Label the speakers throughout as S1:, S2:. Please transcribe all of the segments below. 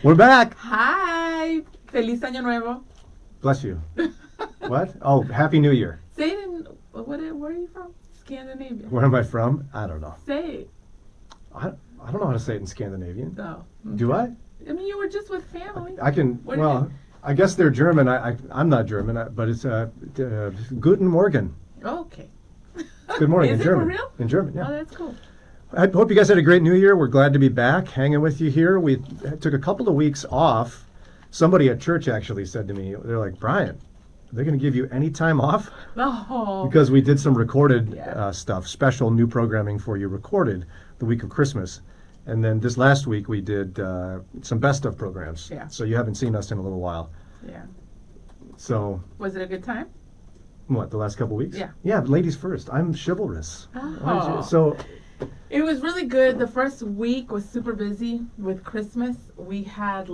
S1: We're back.
S2: Hi. Feliz Año Nuevo.
S1: Bless you. What? Oh, Happy New Year.
S2: Say it in, where are you from? Scandinavia.
S1: Where am I from? I don't know.
S2: Say it.
S1: I don't know how to say it in Scandinavian.
S2: No.
S1: Do I?
S2: I mean, you were just with family.
S1: I can, I guess they're German. I'm not German, but it's Guten Morgen.
S2: Okay.
S1: Good morning
S2: Is
S1: in
S2: it
S1: German.
S2: for real?
S1: In German, yeah.
S2: Oh, that's cool.
S1: I hope you guys had a great New Year. We're glad to be back hanging with you here. We took a couple of weeks off. Somebody at church actually said to me, they're like, Brian, are they going to give you any time off?
S2: Oh.
S1: Because we did some recorded
S2: Yeah.
S1: stuff, special new programming for you recorded the week of Christmas. And then this last week we did some best of programs.
S2: Yeah.
S1: So you haven't seen us in a little while.
S2: Yeah.
S1: So
S2: Was it a good time?
S1: what, the last couple of weeks?
S2: Yeah.
S1: Yeah, ladies first. I'm chivalrous.
S2: Oh.
S1: So
S2: It was really good. The first week was super busy with Christmas. We had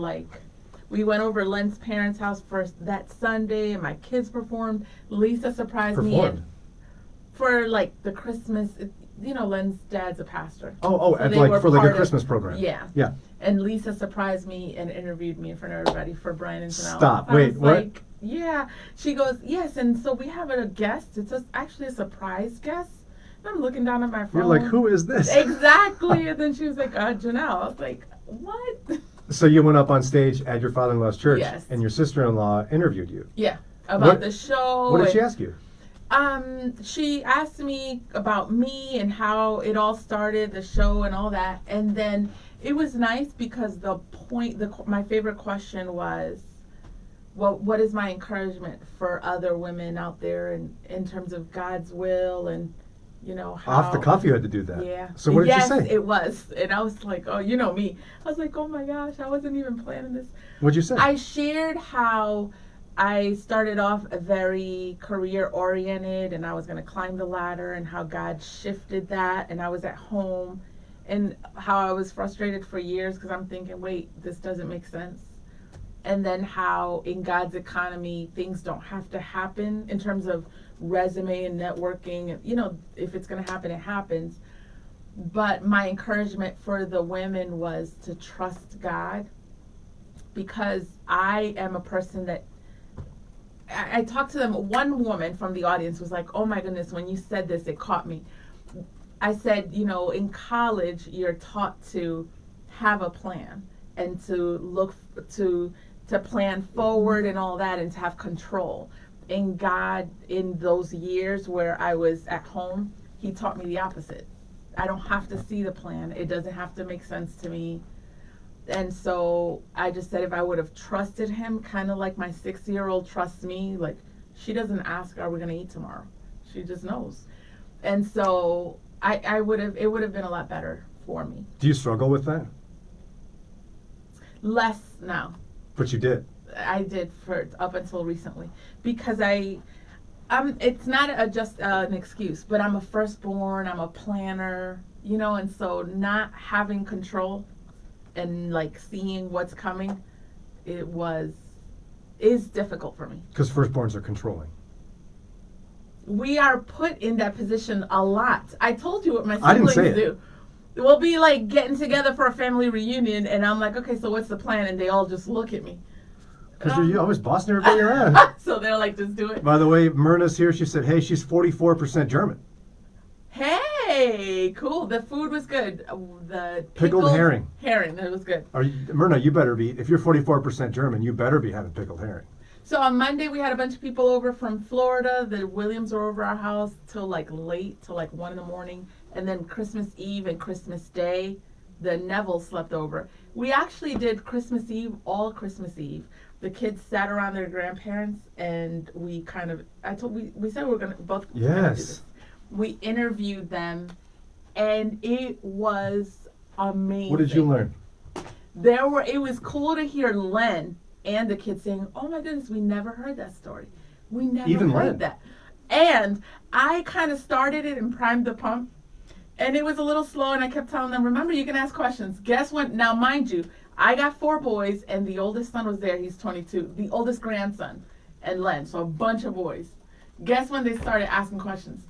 S2: we went over to Len's parents' house first that Sunday, and my kids performed. Lisa surprised me
S1: performed.
S2: for the Christmas. Len's dad's a pastor.
S1: Oh,
S2: So
S1: and
S2: they were
S1: for like
S2: part
S1: a
S2: of-
S1: Christmas program.
S2: Yeah.
S1: Yeah.
S2: And Lisa surprised me and interviewed me in front of everybody for Brian and Janelle.
S1: Stop.
S2: I
S1: Wait,
S2: was
S1: what?
S2: Yeah. She goes, yes, and so we have a guest. It's actually a surprise guest. And I'm looking down at my phone.
S1: You're like, who is this?
S2: Exactly. And then she was like, Janelle. I was like, what?
S1: So you went up on stage at your father-in-law's church,
S2: Yes.
S1: and your sister-in-law interviewed you.
S2: Yeah. About
S1: What-
S2: the show.
S1: What did she
S2: and-
S1: ask you?
S2: She asked me about me and how it all started, the show and all that. And then it was nice because my favorite question was, well, what is my encouragement for other women out there in terms of God's will and, how...
S1: Off the cuff you had to do that.
S2: Yeah.
S1: So what did you say?
S2: Yes, it was. And I was like, oh, you know me. I was like, oh my gosh, I wasn't even planning this.
S1: What'd you say?
S2: I shared how I started off very career-oriented and I was going to climb the ladder and how God shifted that and I was at home and how I was frustrated for years because I'm thinking, wait, this doesn't make sense. And then how in God's economy, things don't have to happen in terms of resume and networking. If it's going to happen, it happens. But my encouragement for the women was to trust God because I am a person that I talked to them. One woman from the audience was like, oh my goodness, when you said this, it caught me. I said, in college, you're taught to have a plan and to look to plan forward and all that and to have control. And God, in those years where I was at home, he taught me the opposite. I don't have to see the plan. It doesn't have to make sense to me. And so I just said if I would have trusted him, kind of like my 6-year-old trusts me, she doesn't ask, are we going to eat tomorrow? She just knows. And so it would have been a lot better for me.
S1: Do you struggle with that?
S2: Less now.
S1: But you did.
S2: I did for up until recently because it's not just an excuse, but I'm a firstborn, I'm a planner, and so not having control and seeing what's coming, is difficult for me.
S1: Because firstborns are controlling.
S2: We are put in that position a lot. I told you what my
S1: I didn't
S2: siblings
S1: say it.
S2: do. We'll be getting together for a family reunion, and I'm like, okay, so what's the plan? And they all just look at me.
S1: Because you're always bossing everybody around.
S2: So they're like, just do it.
S1: By the way, Myrna's here. She said, hey, she's 44% German.
S2: Hey, cool. The food was good. The
S1: Pickled herring.
S2: Herring, that was good.
S1: Myrna, you better be, if you're 44% German, you better be having pickled herring.
S2: So on Monday, we had a bunch of people over from Florida. The Williams were over our house till late, till 1 in the morning. And then Christmas Eve and Christmas Day, the Neville slept over. We actually did Christmas Eve, all Christmas Eve. The kids sat around their grandparents and we said we were going to both.
S1: Yes.
S2: We interviewed them and it was amazing.
S1: What did you learn?
S2: It was cool to hear Len and the kids saying, oh my goodness, we never heard that story. We never
S1: Even
S2: heard
S1: Len.
S2: that. And I kind of started it and primed the pump. And it was a little slow and I kept telling them, remember, you can ask questions. Guess what? Now, mind you, I got 4 boys and the oldest son was there. He's 22. The oldest grandson and Len. So a bunch of boys. Guess when they started asking questions?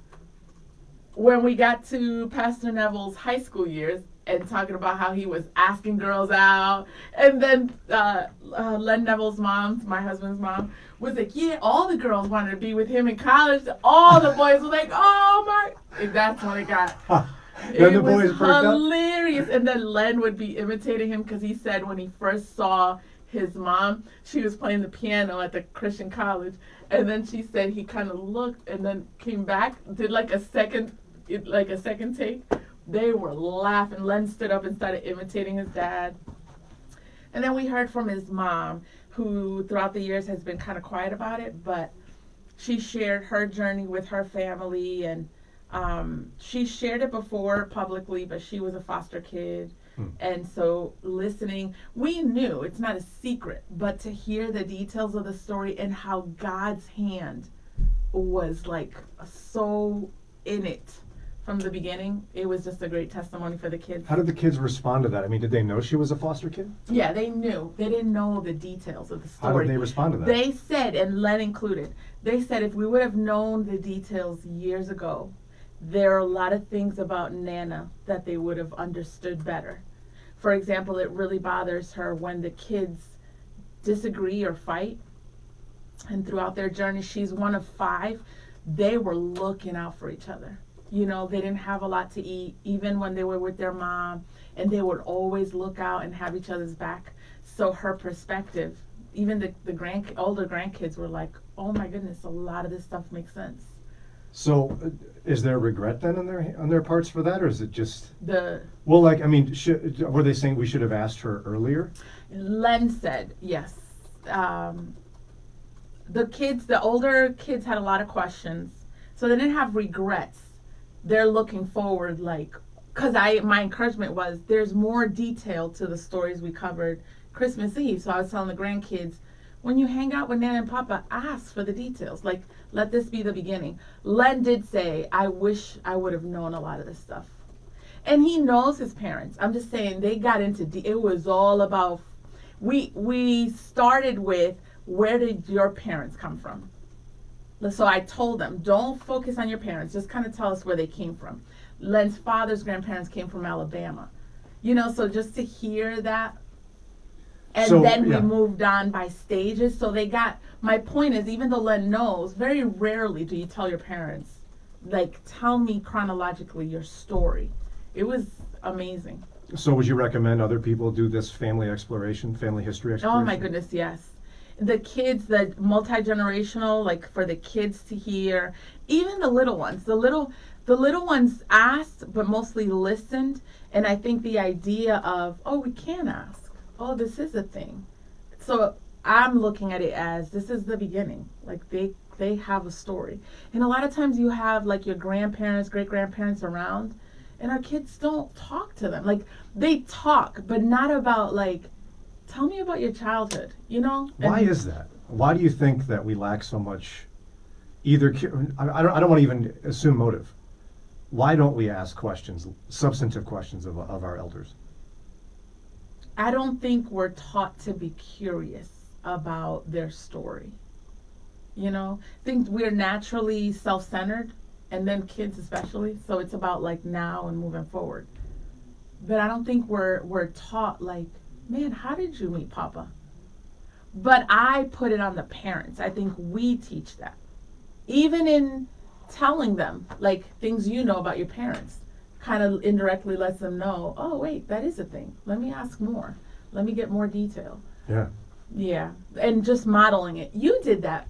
S2: When we got to Pastor Neville's high school years and talking about how he was asking girls out. And then Len Neville's mom, my husband's mom, was like, yeah, all the girls wanted to be with him in college. All the boys were like, oh my. And that's when it got.
S1: Then the
S2: It
S1: boys
S2: was
S1: perked up?
S2: hilarious. And then Len would be imitating him because he said when he first saw his mom, she was playing the piano at the Christian college. And then she said he kind of looked and then came back, did like a second take. They were laughing. Len stood up and started imitating his dad. And then we heard from his mom, who throughout the years has been kind of quiet about it, but she shared her journey with her family, and she shared it before publicly, but she was a foster kid. And so listening, we knew it's not a secret, but to hear the details of the story and how God's hand was like so in it from the beginning, it was just a great testimony for the kids.
S1: How did the kids respond to that? I mean, did they know she was a foster kid?
S2: Yeah, they knew. They didn't know the details of the story.
S1: How did they respond to that?
S2: They said, and Len included, they said if we would have known the details years ago, there are a lot of things about Nana that they would have understood better. For example, it really bothers her when the kids disagree or fight. And throughout their journey, she's one of 5. They were looking out for each other. You know, they didn't have a lot to eat, even when they were with their mom, and they would always look out and have each other's back. So her perspective, even the older grandkids were like, oh my goodness, a lot of this stuff makes sense.
S1: So, is there regret then on their parts for that, or is it just
S2: The
S1: well, like I mean, were they saying we should have asked her earlier?
S2: Len said yes. The older kids had a lot of questions, so they didn't have regrets. They're looking forward, like, because my encouragement was there's more detail to the stories we covered Christmas Eve. So I was telling the grandkids, when you hang out with Nana and Papa, ask for the details. Like, let this be the beginning. Len did say, I wish I would have known a lot of this stuff. And he knows his parents. I'm just saying they got into, it was all about, we started with, where did your parents come from? So I told them, don't focus on your parents. Just kind of tell us where they came from. Len's father's grandparents came from Alabama. You know, so just to hear that. And then we moved on by stages. So they got, my point is, even though Len knows, very rarely do you tell your parents, like, tell me chronologically your story. It was amazing.
S1: So would you recommend other people do this family history exploration?
S2: Oh my goodness, yes. The kids, the multi-generational, like for the kids to hear, even the little ones. The little ones asked, but mostly listened. And I think the idea of, oh, we can ask. Oh, this is a thing. So I'm looking at it as this is the beginning. Like they have a story. And a lot of times you have like your grandparents, great-grandparents around, and our kids don't talk to them. Like they talk, but not about like, tell me about your childhood, you know?
S1: Why is that? Why do you think that we lack so much either, I don't want to even assume motive. Why don't we ask questions, substantive questions of our elders?
S2: I don't think we're taught to be curious about their story. You know, I think we're naturally self-centered, and then kids especially, so it's about like now and moving forward. But I don't think we're taught like, man, how did you meet Papa? But I put it on the parents. I think we teach that. Even in telling them, like, things you know about your parents, kind of indirectly lets them know, oh, wait, that is a thing. Let me ask more. Let me get more detail.
S1: Yeah.
S2: Yeah. And just modeling it. You did that.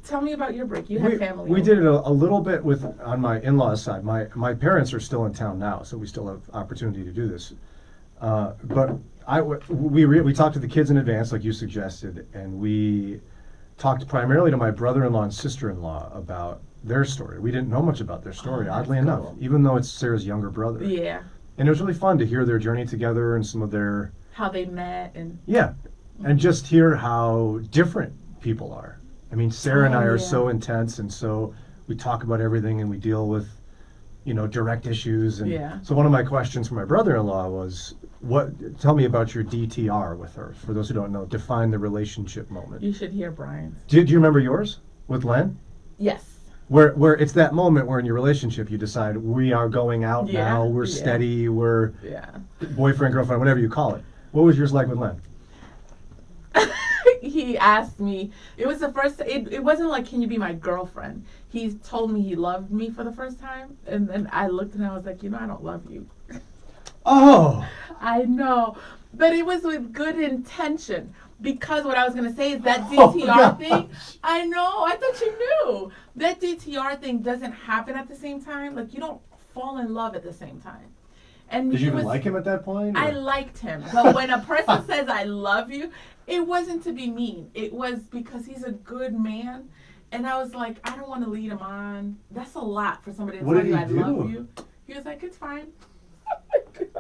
S2: Tell me about your break. You had family.
S1: We did it a little bit on my in-laws side. My parents are still in town now, so we still have opportunity to do this. But we talked to the kids in advance, like you suggested, and we talked primarily to my brother-in-law and sister-in-law about their story. We didn't know much about their story, oddly enough, even though it's Sarah's younger brother.
S2: Yeah.
S1: And it was really fun to hear their journey together and some of their...
S2: How they met and...
S1: Yeah, and just hear how different people are. I mean, Sarah and I are so intense, and so we talk about everything and we deal with, direct issues. And so one of my questions for my brother-in-law was, tell me about your DTR with her. For those who don't know, define the relationship moment.
S2: You should hear Brian's.
S1: Do you remember yours with Len?
S2: Yes.
S1: where it's that moment where in your relationship you decide we are going out
S2: Yeah,
S1: now, we're
S2: yeah.
S1: steady, we're
S2: Yeah.
S1: boyfriend, girlfriend, whatever you call it. What was yours like with Len?
S2: He asked me, it was the first, it wasn't like, can you be my girlfriend? He told me he loved me for the first time. And then I looked and I was like, I don't love you.
S1: Oh,
S2: I know. But it was with good intention. Because what I was going to say is that
S1: Oh,
S2: DTR thing,
S1: gosh.
S2: I know, I thought you knew. That DTR thing doesn't happen at the same time. Like, you don't fall in love at the same time. And
S1: did
S2: he
S1: you even
S2: was,
S1: like him at that point?
S2: I
S1: or-
S2: liked him. But when a person says, I love you, it wasn't to be mean. It was because he's a good man. And I was like, I don't want to lead him on. That's a lot for somebody to
S1: What
S2: tell
S1: did
S2: you
S1: he
S2: I
S1: do?
S2: love you. He was like, it's fine.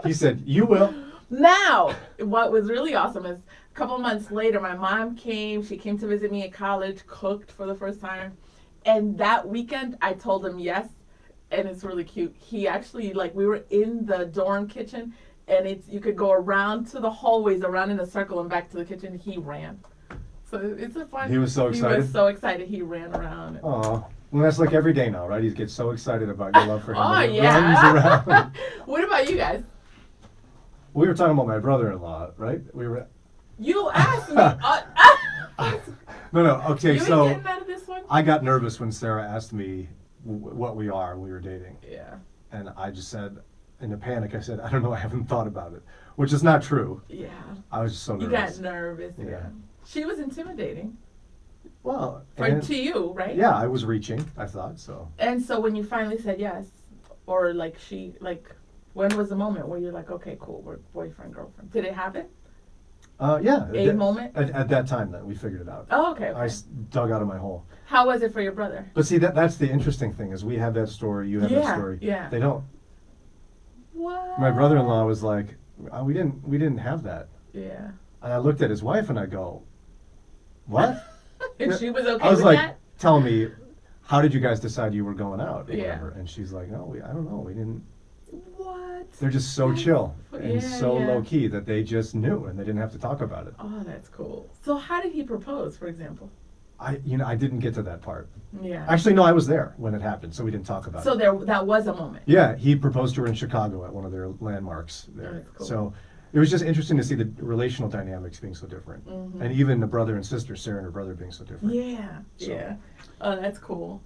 S1: He said, "You will."
S2: Now, what was really awesome is a couple months later, my mom came. She came to visit me at college, cooked for the first time. And that weekend, I told him yes. And it's really cute. He actually, like, we were in the dorm kitchen, and you could go around to the hallways, around in a circle, and back to the kitchen. He ran. So it's a fun.
S1: He was so
S2: He
S1: excited?
S2: was so excited. He ran around.
S1: Oh, well, that's like every day now, right? He gets so excited about your love for him.
S2: Oh,
S1: that he
S2: yeah.
S1: runs around.
S2: What about you guys?
S1: We were talking about my brother-in-law, right? We were.
S2: You asked me.
S1: No. Okay,
S2: You ain't
S1: so
S2: getting out of this one?
S1: I got nervous when Sarah asked me what we are when we were dating,
S2: Yeah.
S1: and I just said, in a panic, I said, "I don't know. I haven't thought about it," which is not true.
S2: Yeah.
S1: I was just so
S2: You
S1: nervous.
S2: got nervous. Yeah.
S1: Yeah.
S2: She was intimidating
S1: Well,
S2: to you, right?
S1: yeah, I was reaching. I thought so.
S2: And so when you finally said yes, or like when was the moment where you're like, okay, cool, we're boyfriend, girlfriend? Did it happen?
S1: Yeah.
S2: A moment?
S1: At that time, then we figured it out.
S2: Oh, okay.
S1: I dug out of my hole.
S2: How was it for your brother?
S1: But see, that's the interesting thing is we have that story, you have that story.
S2: Yeah.
S1: They don't.
S2: What?
S1: My brother-in-law was like, we didn't have that.
S2: Yeah.
S1: And I looked at his wife and I go, what?
S2: And she was okay
S1: I was
S2: with
S1: like,
S2: that?
S1: tell me, how did you guys decide you were going out? Or
S2: Yeah.
S1: whatever? And she's like, no, I don't know. We didn't.
S2: What?
S1: They're just so chill and
S2: Yeah,
S1: so
S2: yeah.
S1: low key that they just knew and they didn't have to talk about it.
S2: Oh, that's cool. So how did he propose, for example?
S1: I didn't get to that part.
S2: Yeah.
S1: Actually, no, I was there when it happened, so we didn't talk about
S2: So
S1: it.
S2: that was a moment.
S1: Yeah, he proposed to her in Chicago at one of their landmarks there.
S2: That's cool.
S1: So it was just interesting to see the relational dynamics being so different.
S2: Mhm.
S1: And even the brother and sister, Sarah and her brother, being so different.
S2: Yeah.
S1: So-
S2: Yeah. Oh, that's cool.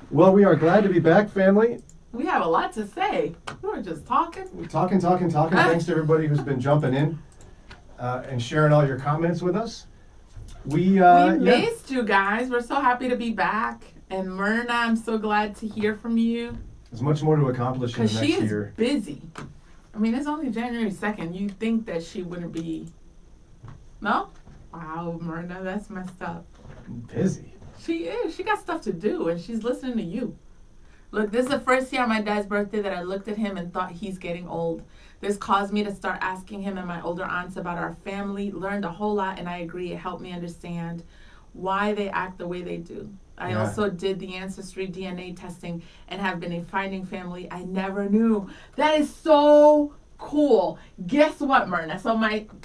S1: Well, we are glad to be back, family.
S2: We have a lot to say. We were just talking.
S1: We're talking. Thanks to everybody who's been jumping in and sharing all your comments with us. We
S2: missed you guys. We're so happy to be back. And Myrna, I'm so glad to hear from you.
S1: There's much more to accomplish in the
S2: Because
S1: next
S2: she is
S1: year.
S2: busy. I mean, it's only January 2nd. You'd think that she wouldn't be. No? Wow, Myrna, that's messed up.
S1: Busy.
S2: She is. She got stuff to do, and she's listening to you. Look, this is the first year on my dad's birthday that I looked at him and thought he's getting old. This caused me to start asking him and my older aunts about our family, learned a whole lot, and I agree it helped me understand why they act the way they do. I
S1: Yeah.
S2: also did the ancestry DNA testing and have been finding family I never knew. That is so cool. Guess what, Myrna? So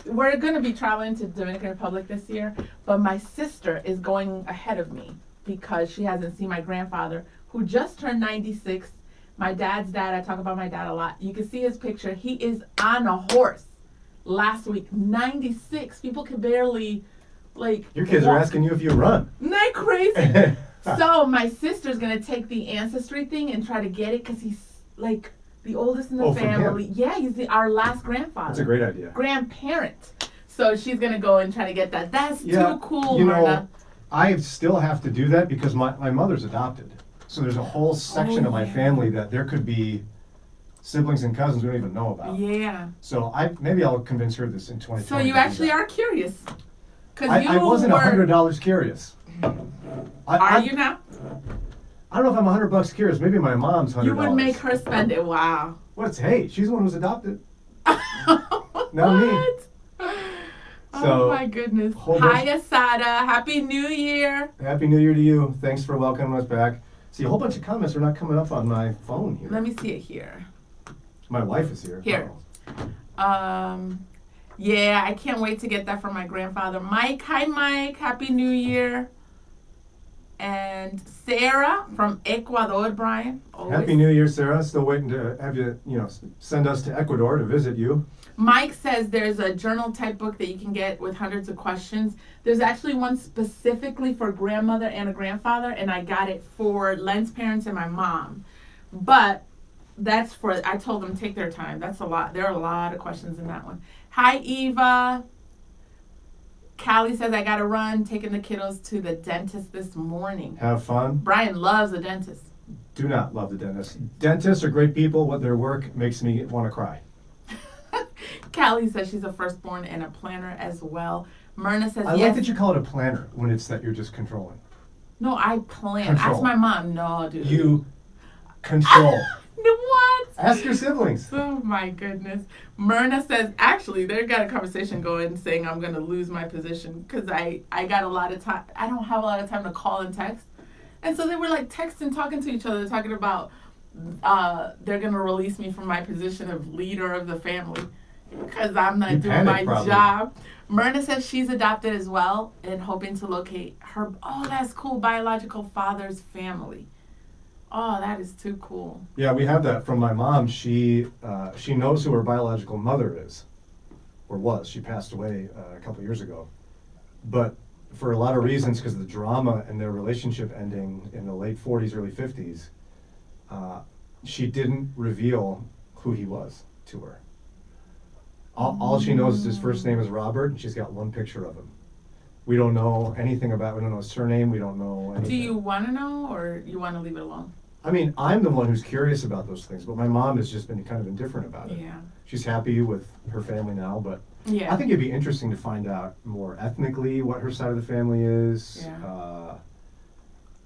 S2: we're going to be traveling to Dominican Republic this year, but my sister is going ahead of me because she hasn't seen my grandfather, who just turned 96. My dad's dad, I talk about my dad a lot. You can see his picture. He is on a horse last week, 96. People can barely,
S1: Your kids are
S2: walk.
S1: asking you if you run.
S2: Isn't that crazy? So my sister's going to take the ancestry thing and try to get it because he's, the oldest in the
S1: Oh, from him?
S2: family. Yeah, he's our last grandfather.
S1: That's a great idea.
S2: Grandparent. So she's going to go and try to get that. That's
S1: Yeah,
S2: too cool,
S1: you
S2: Myrna.
S1: know, I still have to do that because my mother's adopted. So there's a whole section of my
S2: yeah.
S1: family that there could be siblings and cousins we don't even know about.
S2: Yeah.
S1: So maybe I'll convince her this in 2020.
S2: So you actually are curious.
S1: I wasn't $100 curious.
S2: Are you now?
S1: I don't know if I'm $100 curious. Maybe my mom's $100.
S2: You would make her spend it. Wow.
S1: Hey, she's the one who's adopted.
S2: Not
S1: me. So,
S2: Oh my goodness.
S1: whole
S2: Hi,
S1: bunch-
S2: Asada. Happy New Year.
S1: Happy New Year to you. Thanks for welcoming us back. See, a whole bunch of comments are not coming up on my phone here.
S2: Let me see it here.
S1: My wife is here.
S2: Here. Yeah, I can't wait to get that from my grandfather. Mike, hi Mike. Happy New Year. And Sarah from Ecuador, Brian. Always.
S1: Happy New Year, Sarah. Still waiting to have you, send us to Ecuador to visit you.
S2: Mike says there's a journal type book that you can get with hundreds of questions. There's actually one specifically for grandmother and a grandfather, and I got it for Len's parents and my mom. But that's I told them take their time. That's a lot. There are a lot of questions in that one. Hi, Eva. Callie says, I got to run, taking the kiddos to the dentist this morning.
S1: Have fun.
S2: Brian loves the dentist.
S1: Do not love the dentist. Dentists are great people. What their work makes me want to cry.
S2: Callie says she's a firstborn and a planner as well. Myrna says,
S1: I like that you call it a planner when it's that you're just controlling.
S2: No, I plan.
S1: Control.
S2: Ask my mom. No, dude.
S1: You control.
S2: What?
S1: Ask your siblings.
S2: Oh my goodness. Myrna says, actually, they got a conversation going saying I'm going to lose my position because I got a lot of time. I don't have a lot of time to call and text. And so they were like texting, talking to each other, talking about they're going to release me from my position of leader of the family because I'm not doing my job. Myrna says she's adopted as well and hoping to locate her, that's cool, biological father's family. Oh, that is too cool.
S1: Yeah, we have that from my mom. She knows who her biological mother is, or was. She passed away a couple years ago. But for a lot of reasons, because of the drama and their relationship ending in the late 40s, early 50s, she didn't reveal who he was to her. All she knows is his first name is Robert, and she's got one picture of him. We don't know anything about, we don't know his surname, we don't know anything.
S2: Do you want to know, or you want to leave it alone?
S1: I mean, I'm the one who's curious about those things, but my mom has just been kind of indifferent about it.
S2: Yeah.
S1: She's happy with her family now, but
S2: Yeah.
S1: I think it'd be interesting to find out more ethnically what her side of the family is.
S2: Yeah.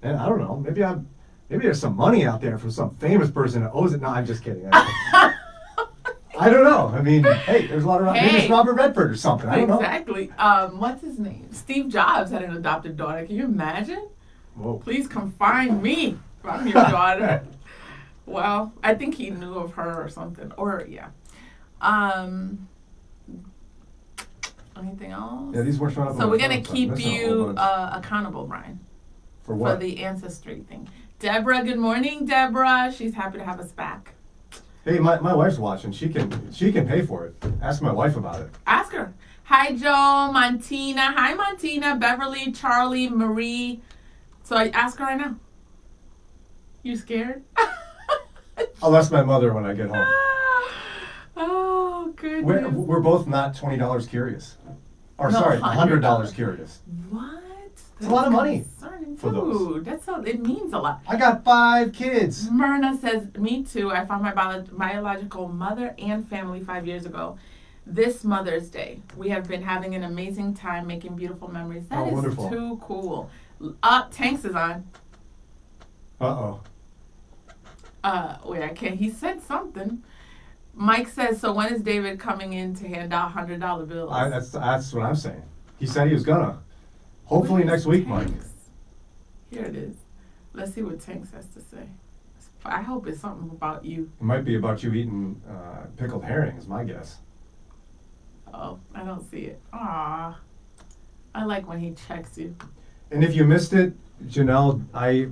S1: And I don't know, maybe there's some money out there from some famous person that owes it. No, I'm just kidding. I don't know. I mean, hey, there's a lot of maybe it's Robert Redford or something. I don't know.
S2: Exactly. What's his name? Steve Jobs had an adopted daughter. Can you imagine?
S1: Whoa.
S2: Please come find me if I'm your daughter. Well, I think he knew of her or something. Or yeah. Anything else?
S1: Yeah, these weren't showing up.
S2: So
S1: on
S2: we're
S1: my
S2: gonna
S1: phone, so I'm
S2: keep
S1: missing a whole
S2: you
S1: bunch.
S2: accountable, Brian.
S1: For what?
S2: For the ancestry thing. Deborah, good morning, Deborah. She's happy to have us back.
S1: Hey, my wife's watching. She can pay for it. Ask my wife about it.
S2: Ask her. Hi, Joe, Montina. Hi, Montina, Beverly, Charlie, Marie. So I ask her right now. You scared?
S1: I'll ask my mother when I get home.
S2: Oh, goodness.
S1: We're both not $20 curious. Or
S2: No,
S1: sorry,
S2: $100
S1: $100 curious.
S2: What?
S1: It's a lot of money
S2: For
S1: those.
S2: It means a lot.
S1: I got 5 kids.
S2: Myrna says, me too. I found my biological mother and family 5 years ago. This Mother's Day, we have been having an amazing time making beautiful memories. That is
S1: wonderful.
S2: too cool. Tanks is on.
S1: Uh-oh.
S2: Wait, I can't. He said something. Mike says, so when is David coming in to hand out $100 bills?
S1: That's what I'm saying. He said he was gonna. Hopefully next week, Mike.
S2: Here it is. Let's see what Tanks has to say. I hope it's something about you.
S1: It might be about you eating pickled herring, is my guess.
S2: Oh, I don't see it. Ah, I like when he checks you.
S1: And if you missed it, Janelle, I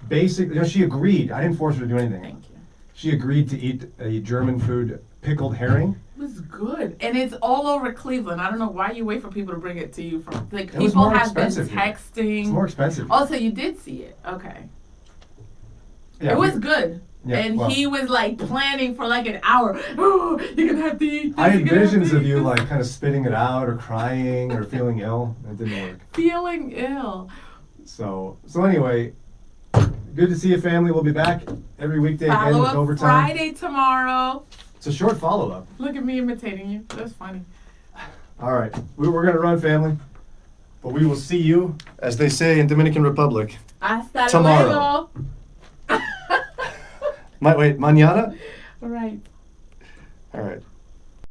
S1: basically, she agreed. I didn't force her to do anything.
S2: Thank you.
S1: She agreed to eat a German food pickled herring.
S2: It was good, and it's all over Cleveland. I don't know why you wait for people to bring it to you from. Like
S1: It was
S2: people
S1: more
S2: have been
S1: expensive here.
S2: texting.
S1: It's more expensive.
S2: Also, you did see it. Okay.
S1: Yeah,
S2: It was good.
S1: Yeah,
S2: and
S1: well-
S2: he was like planning for like an hour. Oh, you're gonna have to eat this.
S1: I had
S2: you're gonna have to
S1: visions of
S2: eat
S1: you
S2: this."
S1: like kind of spitting it out or crying or feeling ill. It didn't work.
S2: Feeling ill.
S1: So anyway, good to see you, family. We'll be back every weekday again
S2: Follow
S1: with
S2: up
S1: overtime.
S2: Friday tomorrow.
S1: It's a short follow-up.
S2: Look at me imitating you. That's funny.
S1: All right, we're gonna run, family, but we will see you, as they say in Dominican Republic.
S2: Hasta
S1: Tomorrow.
S2: luego.
S1: Wait, mañana?
S2: All right.
S1: All right.